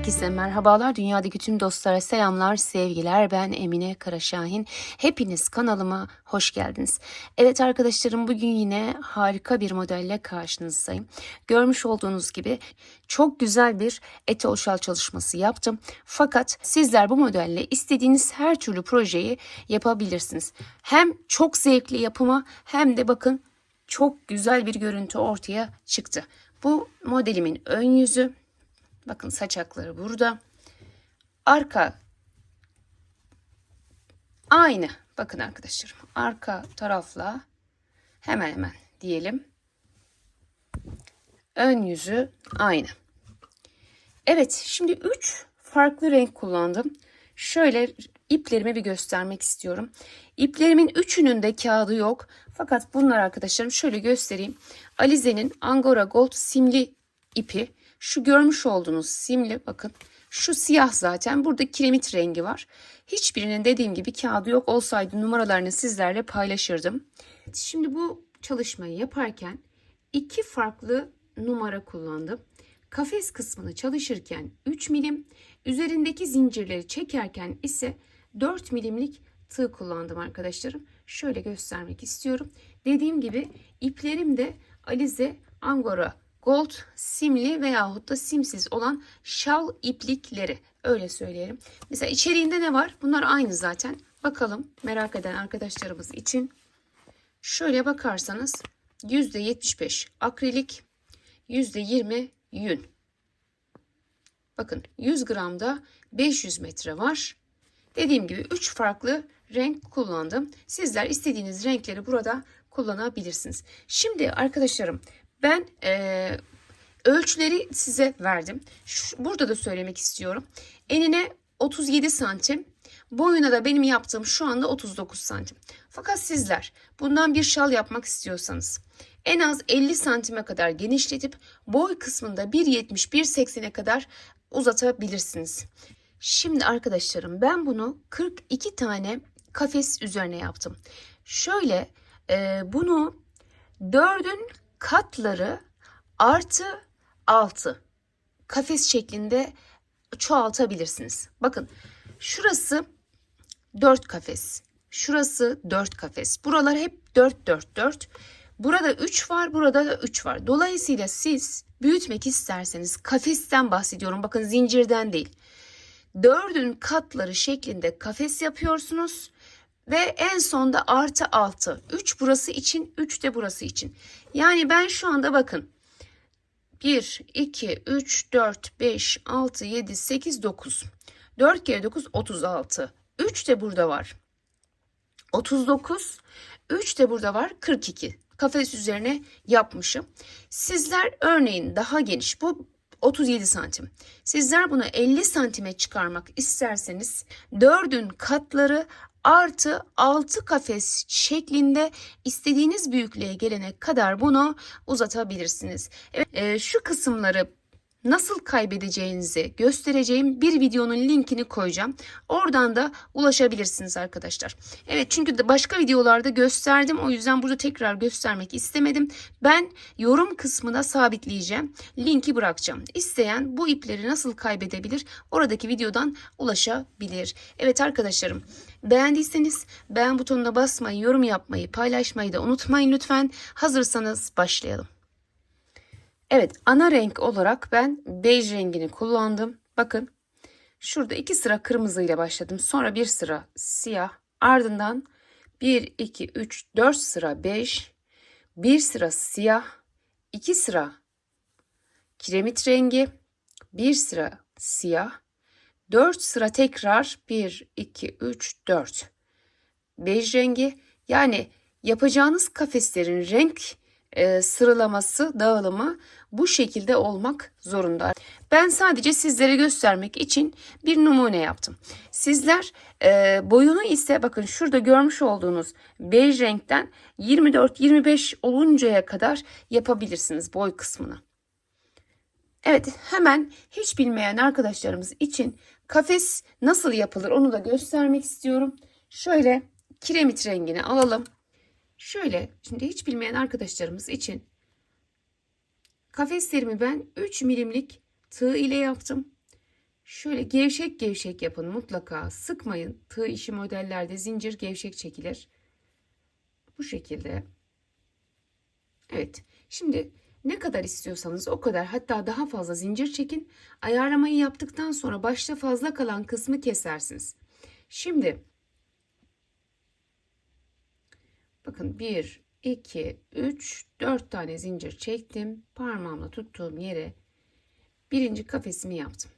Herkese merhabalar. Dünyadaki tüm dostlara selamlar, sevgiler. Ben Emine Karaşahin. Hepiniz kanalıma hoş geldiniz. Evet arkadaşlarım, bugün yine harika bir modelle karşınızdayım. Görmüş olduğunuz gibi çok güzel bir etol şal çalışması yaptım. Fakat sizler bu modelle istediğiniz her türlü projeyi yapabilirsiniz. Hem çok zevkli yapımı hem de bakın çok güzel bir görüntü ortaya çıktı. Bu modelimin ön yüzü. Bakın saçakları burada. Arka aynı. Bakın arkadaşlarım. Arka tarafla hemen hemen diyelim. Ön yüzü aynı. Evet, şimdi 3 farklı renk kullandım. Şöyle iplerimi bir göstermek istiyorum. İplerimin üçünün de kağıdı yok. Fakat bunlar arkadaşlarım şöyle göstereyim. Alize'nin Angora Gold simli ipi. Şu görmüş olduğunuz simli, bakın. Şu siyah zaten. Burada kiremit rengi var. Hiçbirinin dediğim gibi kağıdı yok. Olsaydı numaralarını sizlerle paylaşırdım. Şimdi bu çalışmayı yaparken 2 farklı numara kullandım. Kafes kısmını çalışırken 3 milim, üzerindeki zincirleri çekerken ise 4 milimlik tığ kullandım arkadaşlarım. Şöyle göstermek istiyorum. Dediğim gibi iplerim de Alize Angora Gold simli veyahut da simsiz olan şal iplikleri, öyle söyleyelim. Mesela içeriğinde ne var? Bunlar aynı zaten. Bakalım merak eden arkadaşlarımız için. Şöyle bakarsanız %75 akrilik, %20 yün. Bakın 100 gramda 500 metre var. Dediğim gibi 3 farklı renk kullandım. Sizler istediğiniz renkleri burada kullanabilirsiniz. Şimdi arkadaşlarım, ben ölçüleri size verdim. Burada da söylemek istiyorum. Enine 37 santim. Boyuna da benim yaptığım şu anda 39 santim. Fakat sizler bundan bir şal yapmak istiyorsanız en az 50 santime kadar genişletip boy kısmında 1.70-1.80'e kadar uzatabilirsiniz. Şimdi arkadaşlarım, ben bunu 42 tane kafes üzerine yaptım. Şöyle bunu 4'ün katları artı 6 kafes şeklinde çoğaltabilirsiniz. Bakın şurası 4 kafes. Şurası 4 kafes. Buralar hep 4 4 4. Burada 3 var, burada da 3 var. Dolayısıyla siz büyütmek isterseniz, kafesten bahsediyorum. Bakın zincirden değil. 4'ün katları şeklinde kafes yapıyorsunuz. Ve en sonda artı 6. 3 burası için, 3 de burası için. Yani ben şu anda bakın 1, 2, 3, 4, 5, 6, 7, 8, 9. 4 kere 9 36. 3 de burada var. 39. 3 de burada var. 42. Kafes üzerine yapmışım. Sizler örneğin daha geniş, bu 37 santim. Sizler bunu 50 santime çıkarmak isterseniz 4'ün katları artı 6 kafes şeklinde istediğiniz büyüklüğe gelene kadar bunu uzatabilirsiniz. Evet, şu kısımları nasıl kaybedeceğinizi göstereceğim bir videonun linkini koyacağım. Oradan da ulaşabilirsiniz arkadaşlar. Evet, çünkü de başka videolarda gösterdim. O yüzden burada tekrar göstermek istemedim. Ben yorum kısmına sabitleyeceğim. Linki bırakacağım. İsteyen bu ipleri nasıl kaybedebilir? Oradaki videodan ulaşabilir. Evet arkadaşlarım, beğendiyseniz beğen butonuna basmayı, yorum yapmayı, paylaşmayı da unutmayın lütfen. Hazırsanız başlayalım. Evet, ana renk olarak ben bej rengini kullandım. Bakın şurada 2 sıra kırmızı ile başladım. Sonra 1 sıra siyah. Ardından 1, 2, 3, 4 sıra bej. 1 sıra siyah. 2 sıra kiremit rengi. 1 sıra siyah. 4 sıra tekrar 1, 2, 3, 4. Bej rengi. Yani yapacağınız kafeslerin renk sıralaması, dağılımı bu şekilde olmak zorunda. Ben sadece sizlere göstermek için bir numune yaptım. Sizler boyunu ise bakın şurada görmüş olduğunuz bej renkten 24-25 oluncaya kadar yapabilirsiniz boy kısmını. Evet, hemen hiç bilmeyen arkadaşlarımız için kafes nasıl yapılır onu da göstermek istiyorum. Şöyle kiremit rengini alalım. Şöyle, şimdi hiç bilmeyen arkadaşlarımız için kafeslerimi ben 3 milimlik tığ ile yaptım. Şöyle gevşek gevşek yapın mutlaka. Sıkmayın. Tığ işi modellerde zincir gevşek çekilir. Bu şekilde. Evet. Şimdi ne kadar istiyorsanız o kadar, hatta daha fazla zincir çekin. Ayarlamayı yaptıktan sonra başta fazla kalan kısmı kesersiniz. Şimdi bakın 1, 2, 3, 4 tane zincir çektim. Parmağımla tuttuğum yere birinci kafesimi yaptım.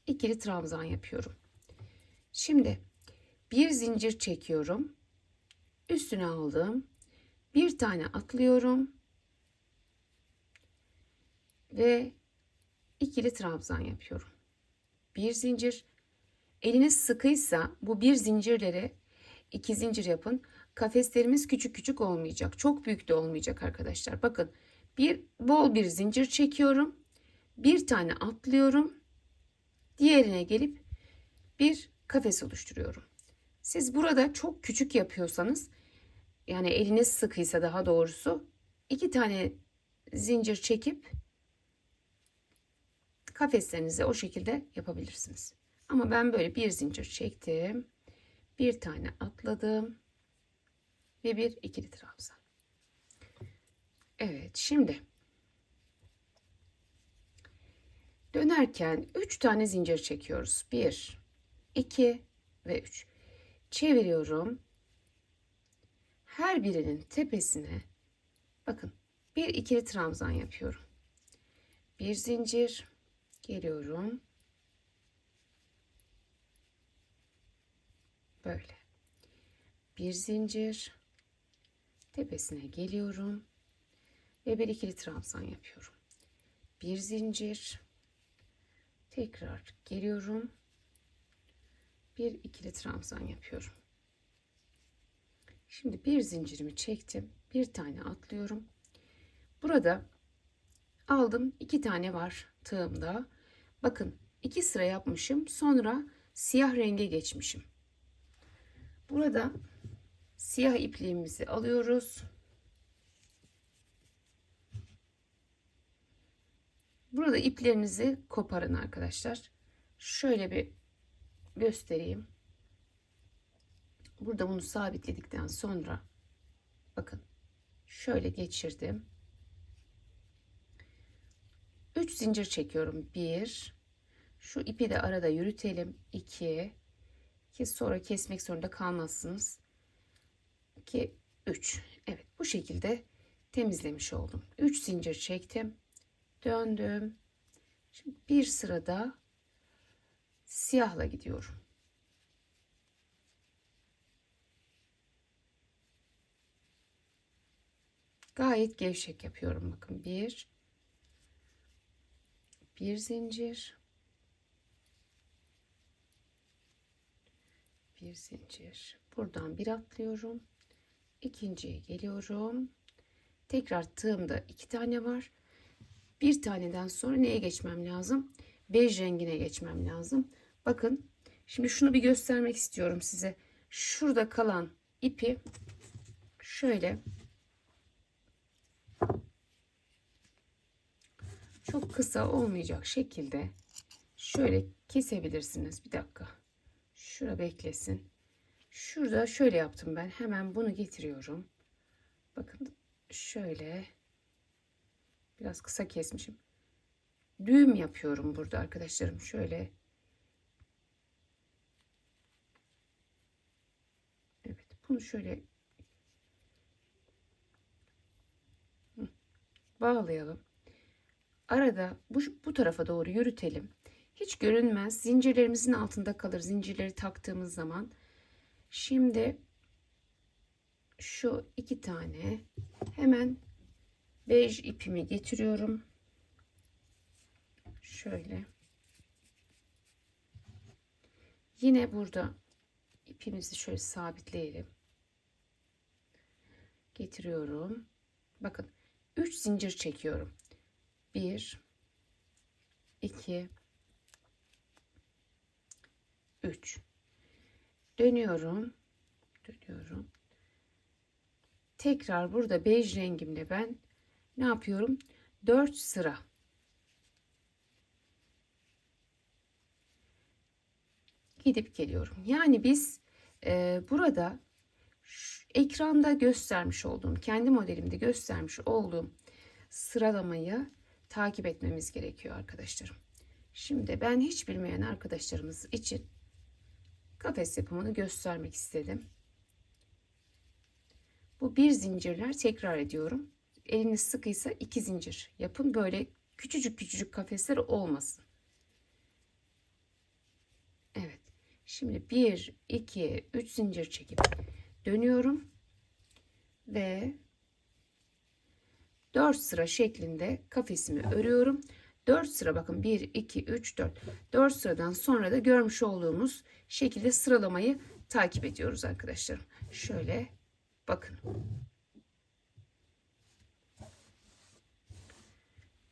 İkili trabzan yapıyorum. Şimdi bir zincir çekiyorum. Üstüne aldım. Bir tane atlıyorum. Ve ikili trabzan yapıyorum. Bir zincir. Eliniz sıkıysa bu bir zincirlere 2 zincir yapın. Kafeslerimiz küçük küçük olmayacak. Çok büyük de olmayacak arkadaşlar. Bakın bol bir zincir çekiyorum. Bir tane atlıyorum. Diğerine gelip bir kafes oluşturuyorum. Siz burada çok küçük yapıyorsanız, yani eliniz sıkıysa daha doğrusu 2 tane zincir çekip kafeslerinizi o şekilde yapabilirsiniz. Ama ben böyle bir zincir çektim. Bir tane atladım. Ve bir ikili trabzan. Evet, şimdi dönerken 3 tane zincir çekiyoruz. 1, 2 ve 3. Çeviriyorum. Her birinin tepesine bakın bir ikili trabzan yapıyorum. Bir zincir geliyorum. Böyle. Bir zincir tepesine geliyorum ve bir ikili trabzan yapıyorum. Bir zincir tekrar geliyorum. Bir ikili trabzan yapıyorum. Şimdi bir zincirimi çektim. Bir tane atlıyorum. Burada aldım. 2 tane var tığımda. Bakın 2 sıra yapmışım. Sonra siyah renge geçmişim. Burada siyah ipliğimizi alıyoruz. Burada iplerinizi koparın arkadaşlar. Şöyle bir göstereyim. Burada bunu sabitledikten sonra bakın şöyle geçirdim. 3 zincir çekiyorum. 1, şu ipi de arada yürütelim. 2, ki sonra kesmek zorunda kalmazsınız. 2, 3. Evet, bu şekilde temizlemiş oldum. 3 zincir çektim. Döndüm. Şimdi bir sırada siyahla gidiyorum. Gayet gevşek yapıyorum. Bakın bir zincir, bir zincir. Buradan bir atlıyorum. İkinciye geliyorum. Tekrar tığımda 2 tane var. Bir taneden sonra neye geçmem lazım? Bej rengine geçmem lazım. Bakın şimdi şunu bir göstermek istiyorum size. Şurada kalan ipi şöyle çok kısa olmayacak şekilde şöyle kesebilirsiniz. Bir dakika. Şura beklesin. Şurada şöyle yaptım ben. Hemen bunu getiriyorum. Bakın şöyle biraz kısa kesmişim. Düğüm yapıyorum burada arkadaşlarım. Şöyle. Evet, bunu şöyle bağlayalım. Arada bu tarafa doğru yürütelim. Hiç görünmez. Zincirlerimizin altında kalır. Zincirleri taktığımız zaman. Şimdi şu 2 tane hemen bej ipimi getiriyorum. Şöyle. Yine burada ipimizi şöyle sabitleyelim. Getiriyorum. Bakın 3 zincir çekiyorum. 1, 2, 3. Dönüyorum. Tekrar burada bej rengimle ben ne yapıyorum? 4 sıra. gidip geliyorum. Yani biz burada ekranda göstermiş olduğum, kendi modelimde göstermiş olduğum sıralamayı takip etmemiz gerekiyor arkadaşlarım. Şimdi ben hiç bilmeyen arkadaşlarımız için kafes yapımını göstermek istedim. Bu bir zincirler, tekrar ediyorum. Eliniz sıkıysa 2 zincir yapın. Böyle küçücük küçücük kafesler olmasın. Evet. Şimdi 1, 2, 3 zincir çekip dönüyorum. Ve 4 sıra şeklinde kafesimi örüyorum. 4 sıra, bakın 1, 2, 3, 4. 4 sıradan sonra da görmüş olduğumuz şekilde sıralamayı takip ediyoruz arkadaşlarım. Şöyle bakın.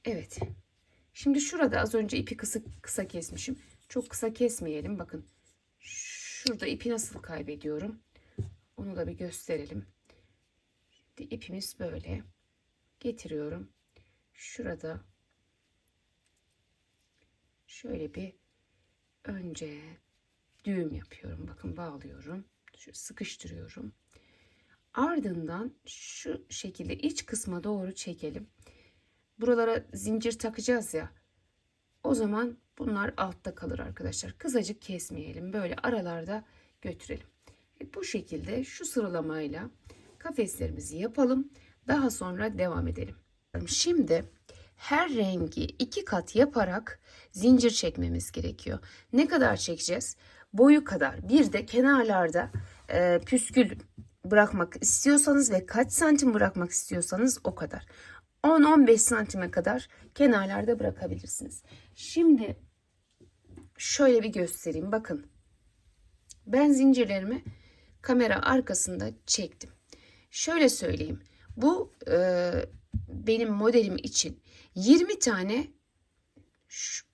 Evet. Şimdi şurada az önce ipi kısa kesmişim. Çok kısa kesmeyelim. Bakın. Şurada ipi nasıl kaybediyorum? Onu da bir gösterelim. Şimdi ipimiz böyle. Getiriyorum. Şurada şöyle bir önce düğüm yapıyorum. Bakın bağlıyorum. Şöyle sıkıştırıyorum. Ardından şu şekilde iç kısma doğru çekelim. Buralara zincir takacağız ya. O zaman bunlar altta kalır arkadaşlar. Kısacık kesmeyelim. Böyle aralarda götürelim. Bu şekilde şu sıralamayla kafeslerimizi yapalım. Daha sonra devam edelim. Şimdi her rengi 2 kat yaparak zincir çekmemiz gerekiyor. Ne kadar çekeceğiz? Boyu kadar. Bir de kenarlarda püskül bırakmak istiyorsanız ve kaç santim bırakmak istiyorsanız o kadar. 10-15 santime kadar kenarlarda bırakabilirsiniz. Şimdi şöyle bir göstereyim. Bakın. Ben zincirlerimi kamera arkasında çektim. Şöyle söyleyeyim. Bu benim modelim için 20 tane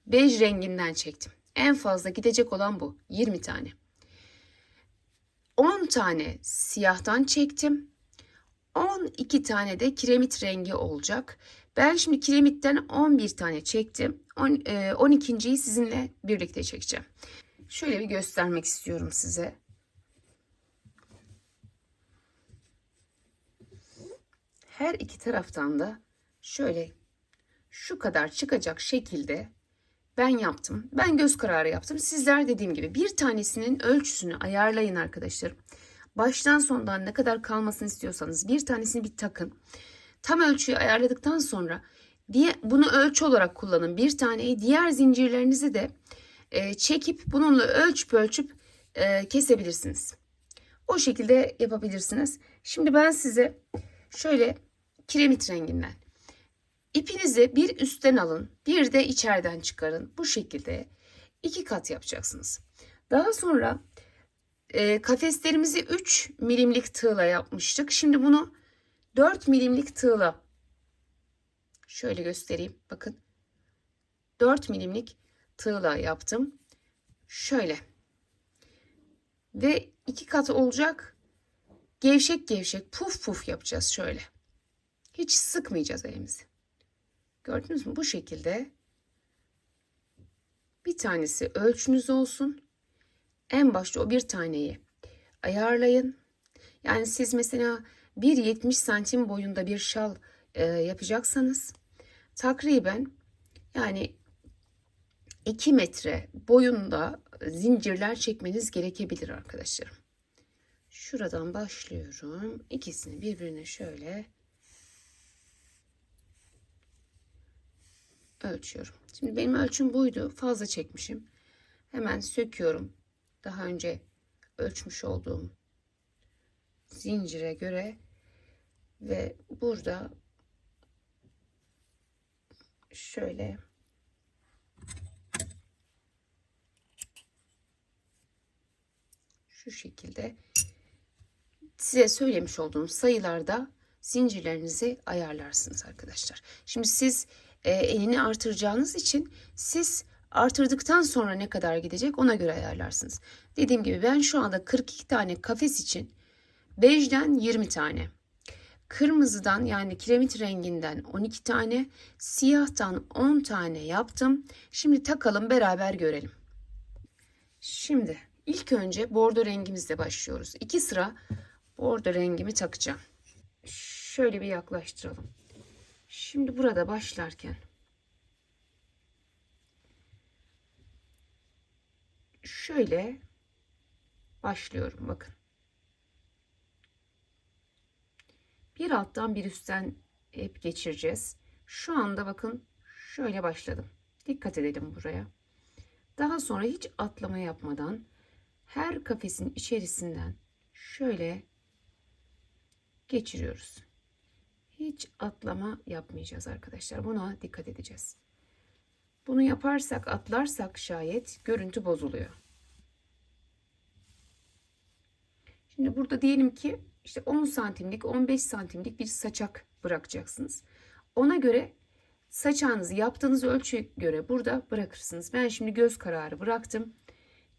bej renginden çektim. En fazla gidecek olan bu. 20 tane. 10 tane siyahtan çektim. 12 tane de kiremit rengi olacak. Ben şimdi kiremitten 11 tane çektim. 12.'yi sizinle birlikte çekeceğim. Şöyle bir göstermek istiyorum size. Her iki taraftan da şöyle şu kadar çıkacak şekilde ben yaptım. Ben göz kararı yaptım. Sizler dediğim gibi bir tanesinin ölçüsünü ayarlayın arkadaşlarım. Baştan sondan ne kadar kalmasını istiyorsanız bir tanesini bir takın. Tam ölçüyü ayarladıktan sonra bunu ölçü olarak kullanın. Bir taneyi diğer zincirlerinizi de çekip bununla ölçüp kesebilirsiniz. O şekilde yapabilirsiniz. Şimdi ben size şöyle kiremit renginden ipinizi bir üstten alın, bir de içeriden çıkarın. Bu şekilde 2 kat yapacaksınız. Daha sonra kafeslerimizi 3 milimlik tığla yapmıştık. Şimdi bunu 4 milimlik tığla şöyle göstereyim. Bakın 4 milimlik tığla yaptım. Şöyle ve 2 kat olacak. Gevşek gevşek puf puf yapacağız şöyle. Hiç sıkmayacağız elimizi. Gördünüz mü? Bu şekilde bir tanesi ölçünüz olsun. En başta o bir taneyi ayarlayın. Yani siz mesela 1,70 santim boyunda bir şal yapacaksanız takriben yani 2 metre boyunda zincirler çekmeniz gerekebilir arkadaşlarım. Şuradan başlıyorum. İkisini birbirine şöyle ölçüyorum. Şimdi benim ölçüm buydu. Fazla çekmişim. Hemen söküyorum. Daha önce ölçmüş olduğum zincire göre ve burada şöyle şu şekilde size söylemiş olduğum sayılarda zincirlerinizi ayarlarsınız arkadaşlar. Şimdi siz elini artıracağınız için siz artırdıktan sonra ne kadar gidecek ona göre ayarlarsınız. Dediğim gibi ben şu anda 42 tane kafes için bejden 20 tane, kırmızıdan yani kiremit renginden 12 tane, siyahtan 10 tane yaptım. Şimdi takalım beraber görelim. Şimdi ilk önce bordo rengimizle başlıyoruz. 2 sıra bordo rengimi takacağım. Şöyle bir yaklaştıralım. Şimdi burada başlarken şöyle başlıyorum, bakın. Bir alttan bir üstten hep geçireceğiz. Şu anda bakın şöyle başladım. Dikkat edelim buraya. Daha sonra hiç atlama yapmadan her kafesin içerisinden şöyle geçiriyoruz. Hiç atlama yapmayacağız arkadaşlar. Buna dikkat edeceğiz. Bunu yaparsak, atlarsak şayet görüntü bozuluyor. Şimdi burada diyelim ki işte 10 santimlik, 15 santimlik bir saçak bırakacaksınız. Ona göre saçağınızı yaptığınız ölçüye göre burada bırakırsınız. Ben şimdi göz kararı bıraktım.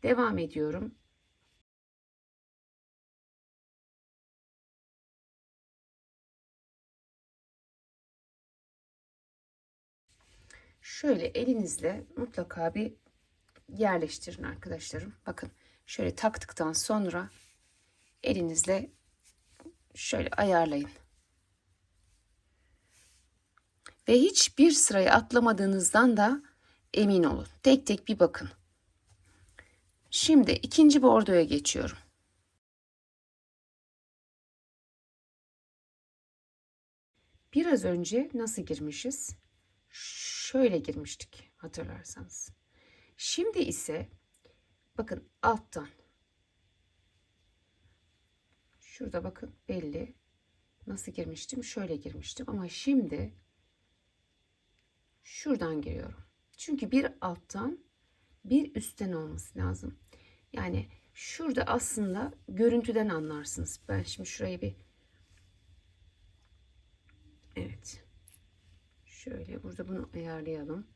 Devam ediyorum. Şöyle elinizle mutlaka bir yerleştirin arkadaşlarım. Bakın şöyle taktıktan sonra elinizle şöyle ayarlayın. Ve hiçbir sırayı atlamadığınızdan da emin olun. Tek tek bir bakın. Şimdi ikinci bordoya geçiyorum. Biraz önce nasıl girmişiz? Şöyle girmiştik hatırlarsanız. Şimdi ise bakın alttan. Şurada bakın belli. Nasıl girmiştim? Şöyle girmiştim ama şimdi şuradan giriyorum. Çünkü bir alttan bir üstten olması lazım. Yani şurada aslında görüntüden anlarsınız. Ben şimdi şurayı bir, evet, şöyle burada bunu ayarlayalım.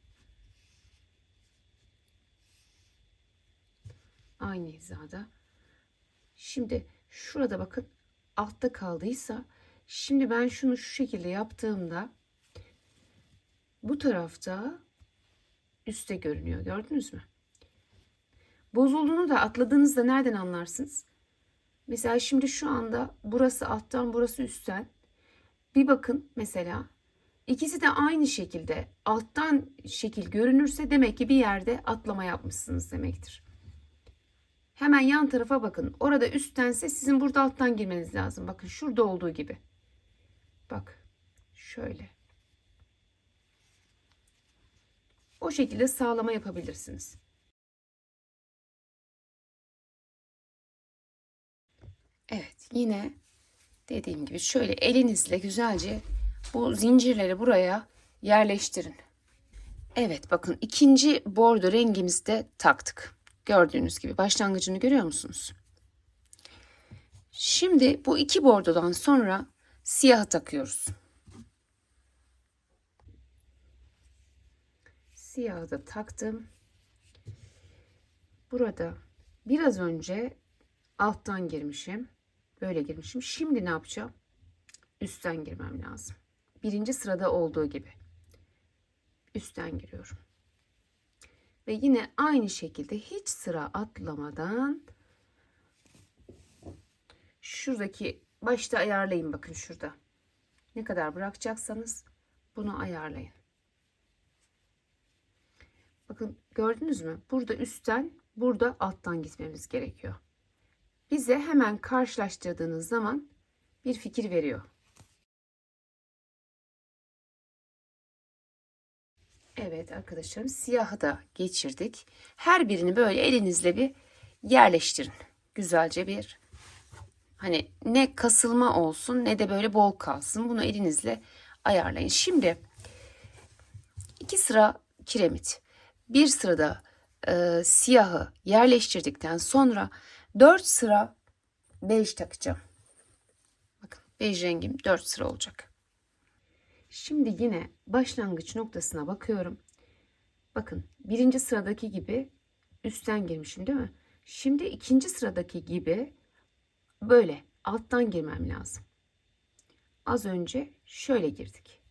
Aynı hizada. Şimdi şurada bakın altta kaldıysa, şimdi ben şunu şu şekilde yaptığımda bu tarafta üstte görünüyor. Gördünüz mü? Bozulduğunu da atladığınızda nereden anlarsınız? Mesela şimdi şu anda burası alttan, burası üstten. Bir bakın mesela ikisi de aynı şekilde alttan şekil görünürse demek ki bir yerde atlama yapmışsınız demektir. Hemen yan tarafa bakın. Orada üsttense sizin burada alttan girmeniz lazım. Bakın şurada olduğu gibi. Bak şöyle. O şekilde sağlama yapabilirsiniz. Evet, yine dediğim gibi şöyle elinizle güzelce bu zincirleri buraya yerleştirin. Evet, bakın ikinci bordo rengimizi de taktık. Gördüğünüz gibi başlangıcını görüyor musunuz? Şimdi bu iki bordodan sonra siyahı takıyoruz. Siyahı da taktım. Burada biraz önce alttan girmişim. Böyle girmişim. Şimdi ne yapacağım? Üstten girmem lazım. Birinci sırada olduğu gibi. Üstten giriyorum. Ve yine aynı şekilde hiç sıra atlamadan şuradaki başta ayarlayın, bakın şurada. Ne kadar bırakacaksanız bunu ayarlayın. Bakın gördünüz mü? Burada üstten, burada alttan gitmemiz gerekiyor. Bize hemen karşılaştırdığınız zaman bir fikir veriyor. Evet arkadaşlarım, siyahı da geçirdik. Her birini böyle elinizle bir yerleştirin. Güzelce bir, hani ne kasılma olsun ne de böyle bol kalsın. Bunu elinizle ayarlayın. Şimdi 2 sıra kiremit, bir sırada siyahı yerleştirdikten sonra 4 sıra bej takacağım. Bakın bej rengim 4 sıra olacak. Şimdi yine başlangıç noktasına bakıyorum. Bakın birinci sıradaki gibi üstten girmişim değil mi? Şimdi ikinci sıradaki gibi böyle alttan girmem lazım. Az önce şöyle girdik.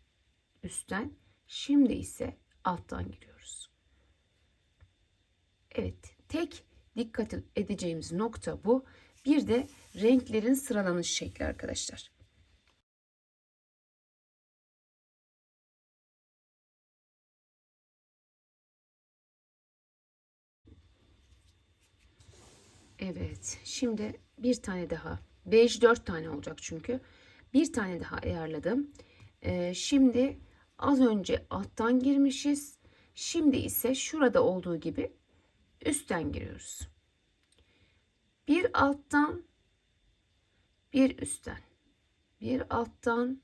Üstten, şimdi ise alttan giriyoruz. Evet, tek dikkat edeceğimiz nokta bu. Bir de renklerin sıralanış şekli arkadaşlar. Evet, şimdi bir tane daha. Bej 4 tane olacak çünkü. Bir tane daha ayarladım. Şimdi az önce alttan girmişiz. Şimdi ise şurada olduğu gibi üstten giriyoruz. Bir alttan, bir üstten. Bir alttan,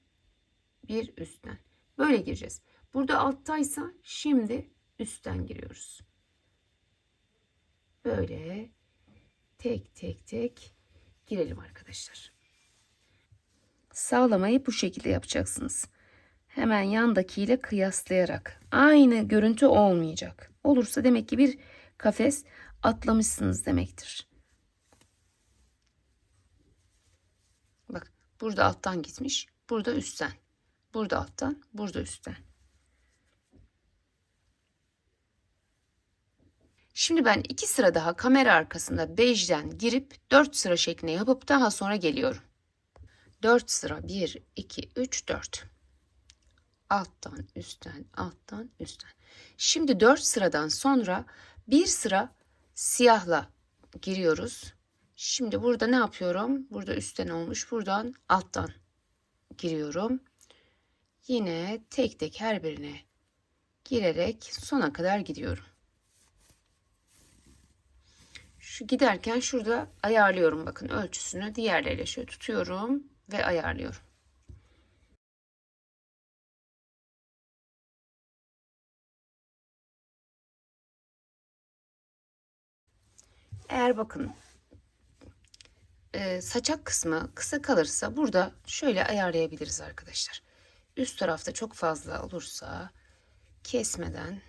bir üstten. Böyle gireceğiz. Burada alttaysa şimdi üstten giriyoruz. Böyle tek tek tek girelim arkadaşlar. Sağlamayı bu şekilde yapacaksınız. Hemen yandakiyle kıyaslayarak. Aynı görüntü olmayacak. Olursa demek ki bir kafes atlamışsınız demektir. Bak, burada alttan gitmiş, burada üstten. Burada alttan, burada üstten. Şimdi ben 2 sıra daha kamera arkasında bejden girip 4 sıra şeklinde yapıp daha sonra geliyorum. 4 sıra 1, 2, 3, 4. Alttan, üstten, alttan, üstten. Şimdi 4 sıradan sonra bir sıra siyahla giriyoruz. Şimdi burada ne yapıyorum? Burada üstten olmuş. Buradan alttan giriyorum. Yine tek tek her birine girerek sona kadar gidiyorum. Şu giderken şurada ayarlıyorum, bakın ölçüsünü diğerleriyle şöyle tutuyorum ve ayarlıyorum. Eğer bakın saçak kısmı kısa kalırsa burada şöyle ayarlayabiliriz arkadaşlar. Üst tarafta çok fazla olursa kesmeden,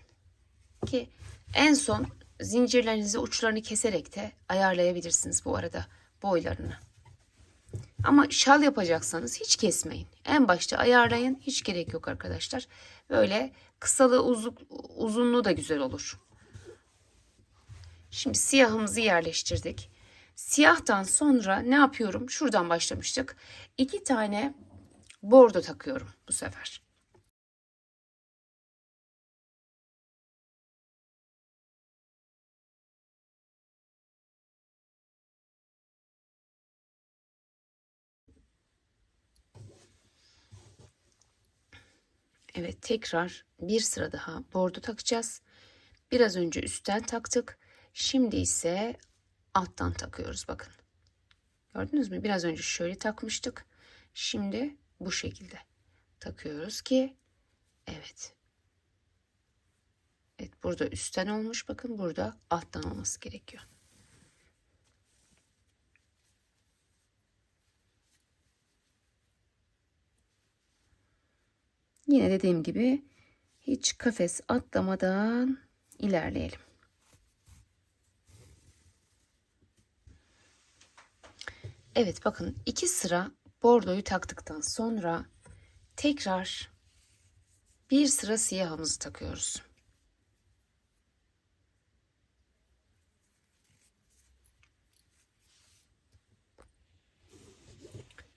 ki en son zincirlerinizi uçlarını keserek de ayarlayabilirsiniz bu arada boylarını. Ama şal yapacaksanız hiç kesmeyin. En başta ayarlayın. Hiç gerek yok arkadaşlar. Böyle kısalığı uzunluğu da güzel olur. Şimdi siyahımızı yerleştirdik. Siyahtan sonra ne yapıyorum? Şuradan başlamıştık. 2 tane bordo takıyorum bu sefer. Evet, tekrar bir sıra daha bordo takacağız. Biraz önce üstten taktık. Şimdi ise alttan takıyoruz, bakın. Gördünüz mü? Biraz önce şöyle takmıştık. Şimdi bu şekilde takıyoruz ki evet. Evet, burada üstten olmuş, bakın burada alttan olması gerekiyor. Yine dediğim gibi hiç kafes atlamadan ilerleyelim. Evet, bakın 2 sıra bordoyu taktıktan sonra tekrar bir sıra siyahımızı takıyoruz.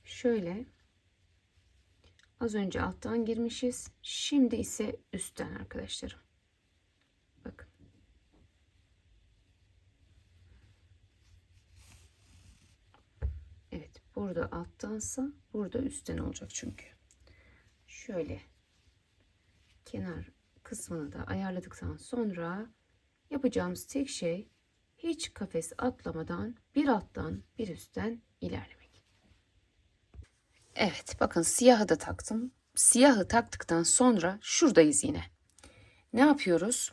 Şöyle az önce alttan girmişiz. Şimdi ise üstten arkadaşlarım. Bakın. Evet, burada alttansa burada üstten olacak çünkü. Şöyle kenar kısmını da ayarladıktan sonra yapacağımız tek şey hiç kafes atlamadan bir alttan bir üstten ilerlemek. Evet, bakın siyahı da taktım. Siyahı taktıktan sonra şuradayız yine. Ne yapıyoruz?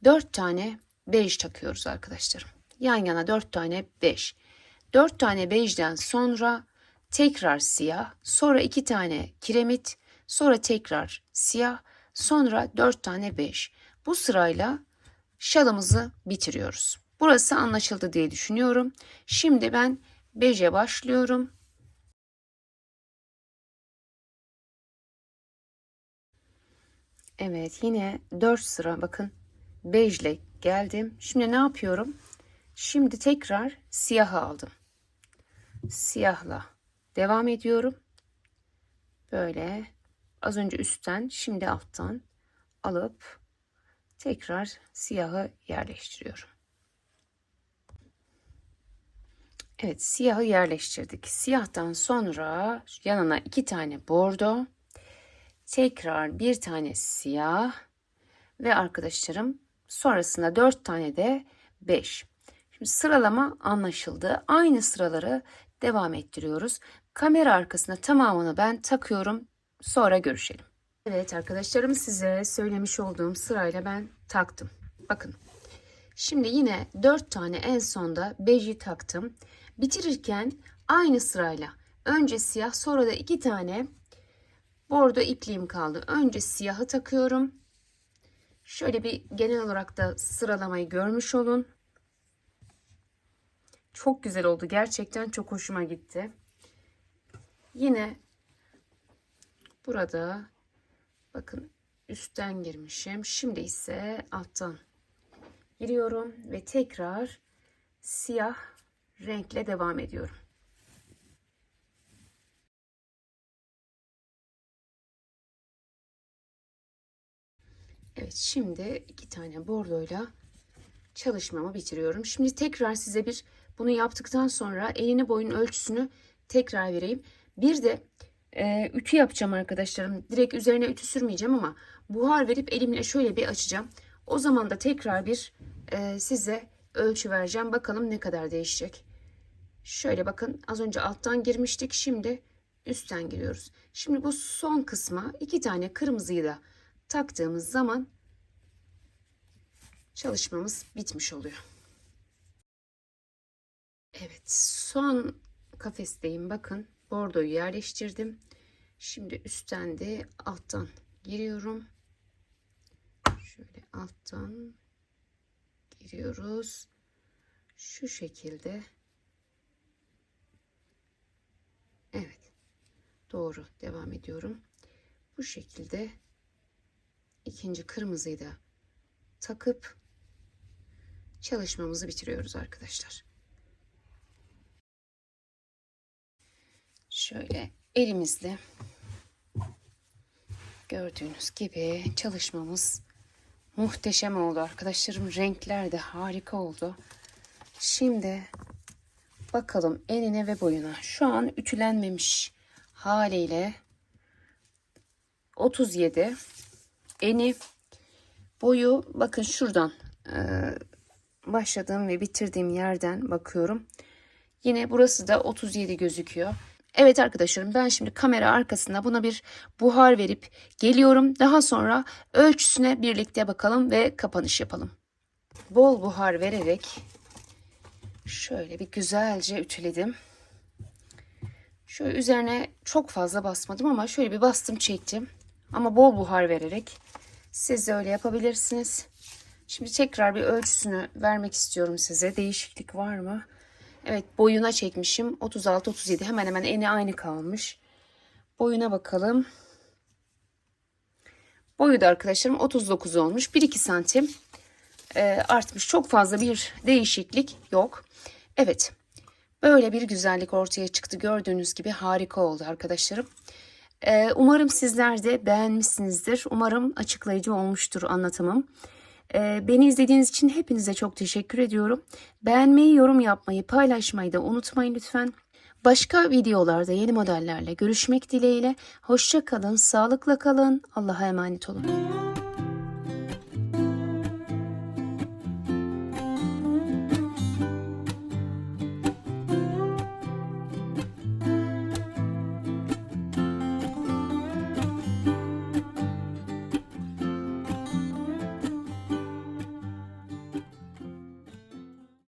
4 tane bej takıyoruz arkadaşlarım. Yan yana 4 tane bej. 4 tane bejden sonra tekrar siyah, sonra 2 tane kiremit, sonra tekrar siyah, sonra 4 tane bej. Bu sırayla şalımızı bitiriyoruz. Burası anlaşıldı diye düşünüyorum. Şimdi ben beje başlıyorum. Evet, yine 4 sıra bakın bejle geldim. Şimdi ne yapıyorum? Şimdi tekrar siyahı aldım. Siyahla devam ediyorum. Böyle az önce üstten, şimdi alttan alıp tekrar siyahı yerleştiriyorum. Evet, siyahı yerleştirdik. Siyahtan sonra yanına 2 tane bordo, tekrar bir tane siyah ve arkadaşlarım sonrasında 4 tane de 5. Şimdi sıralama anlaşıldı. Aynı sıraları devam ettiriyoruz. Kamera arkasına tamamını ben takıyorum. Sonra görüşelim. Evet arkadaşlarım, size söylemiş olduğum sırayla ben taktım. Bakın. Şimdi yine 4 tane en sonda beji taktım. Bitirirken aynı sırayla önce siyah, sonra da 2 tane bordo ipliğim kaldı. Önce siyahı takıyorum. Şöyle bir genel olarak da sıralamayı görmüş olun. Çok güzel oldu. Gerçekten çok hoşuma gitti. Yine burada bakın üstten girmişim. Şimdi ise alttan giriyorum ve tekrar siyah renkle devam ediyorum. Evet, şimdi 2 tane bordoyla çalışmamı bitiriyorum. Şimdi tekrar size bunu yaptıktan sonra enini boyun ölçüsünü tekrar vereyim. Bir de ütü yapacağım arkadaşlarım. Direkt üzerine ütü sürmeyeceğim ama buhar verip elimle şöyle bir açacağım. O zaman da tekrar size ölçü vereceğim. Bakalım ne kadar değişecek. Şöyle bakın, az önce alttan girmiştik. Şimdi üstten giriyoruz. Şimdi bu son kısma 2 tane kırmızıyı da taktığımız zaman çalışmamız bitmiş oluyor. Evet, son kafesteyim. Bakın, bordoyu yerleştirdim. Şimdi üstten de alttan giriyorum. Şöyle alttan giriyoruz. Şu şekilde. Evet. Doğru. Devam ediyorum. Bu şekilde ikinci kırmızıyı da takıp çalışmamızı bitiriyoruz arkadaşlar. Şöyle elimizle gördüğünüz gibi çalışmamız muhteşem oldu arkadaşlarım. Renkler de harika oldu. Şimdi bakalım enine ve boyuna. Şu an ütülenmemiş haliyle 37. Eni, boyu bakın şuradan başladığım ve bitirdiğim yerden bakıyorum. Yine burası da 37 gözüküyor. Evet arkadaşlarım, ben şimdi kamera arkasında buna bir buhar verip geliyorum. Daha sonra ölçüsüne birlikte bakalım ve kapanış yapalım. Bol buhar vererek şöyle bir güzelce ütüledim. Şöyle üzerine çok fazla basmadım ama şöyle bir bastım çektim. Ama bol buhar vererek siz de öyle yapabilirsiniz. Şimdi tekrar bir ölçüsünü vermek istiyorum size. Değişiklik var mı? Evet, boyuna çekmişim. 36-37, hemen hemen eni aynı kalmış. Boyuna bakalım. Boyu da arkadaşlarım 39 olmuş. 1-2 santim artmış. Çok fazla bir değişiklik yok. Evet. Böyle bir güzellik ortaya çıktı. Gördüğünüz gibi harika oldu arkadaşlarım. Umarım sizler de beğenmişsinizdir. Umarım açıklayıcı olmuştur anlatımım. Beni izlediğiniz için hepinize çok teşekkür ediyorum. Beğenmeyi, yorum yapmayı, paylaşmayı da unutmayın lütfen. Başka videolarda yeni modellerle görüşmek dileğiyle. Hoşça kalın, sağlıkla kalın. Allah'a emanet olun.